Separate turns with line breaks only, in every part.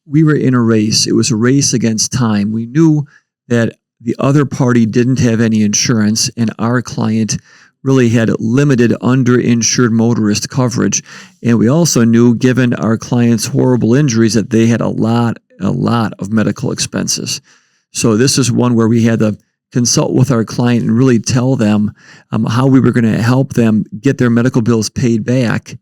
we were in a race. It was a race against time. We knew that the other party didn't have any insurance, and our client really had limited underinsured motorist coverage. And we also knew, given our client's horrible injuries, that they had a lot of medical expenses. So this is one where we had to consult with our client and really tell them how we were going to help them get their medical bills paid back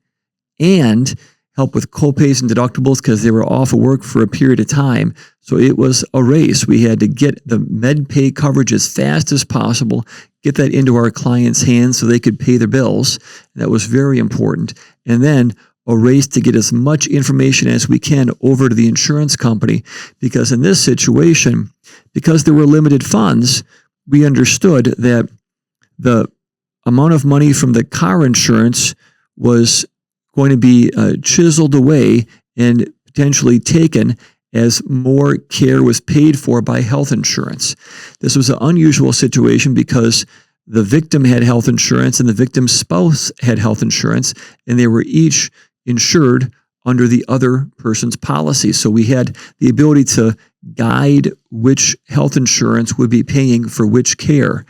and help with copays and deductibles because they were off of work for a period of time. So it was a race. We had to get the MedPay coverage as fast as possible, get that into our clients' hands so they could pay their bills. That was very important. And then a race to get as much information as we can over to the insurance company, because in this situation, because there were limited funds, we understood that the amount of money from the car insurance was going to be chiseled away and potentially taken as more care was paid for by health insurance. This was an unusual situation because the victim had health insurance and the victim's spouse had health insurance, and they were each insured under the other person's policy. So we had the ability to guide which health insurance would be paying for which care.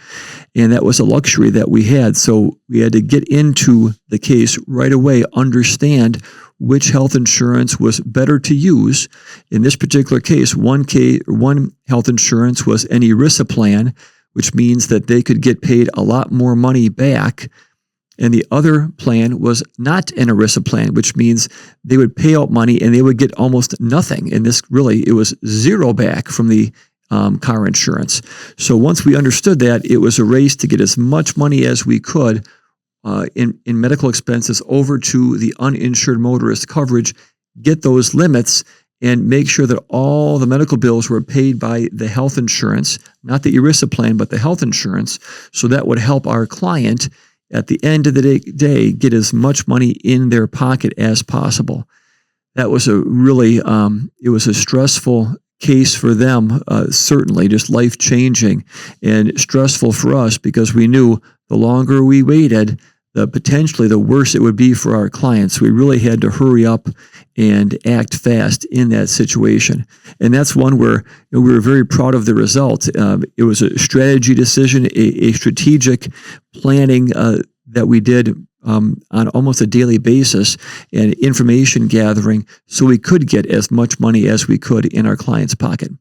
And that was a luxury that we had. So we had to get into the case right away, understand which health insurance was better to use. In this particular case, one health insurance was an ERISA plan, which means that they could get paid a lot more money back. And the other plan was not an ERISA plan, which means they would pay out money and they would get almost nothing. And this really, it was zero back from the car insurance. So once we understood that, it was a race to get as much money as we could in medical expenses over to the uninsured motorist coverage, get those limits, and make sure that all the medical bills were paid by the health insurance, not the ERISA plan, but the health insurance. So that would help our client at the end of the day get as much money in their pocket as possible. That was a really, it was a stressful case for them, certainly just life-changing, and stressful for us because we knew the longer we waited, potentially the worse it would be for our clients. We really had to hurry up and act fast in that situation. And that's one where we were very proud of the result. It was a strategy decision, a strategic planning that we did on almost a daily basis, and information gathering so we could get as much money as we could in our client's pocket.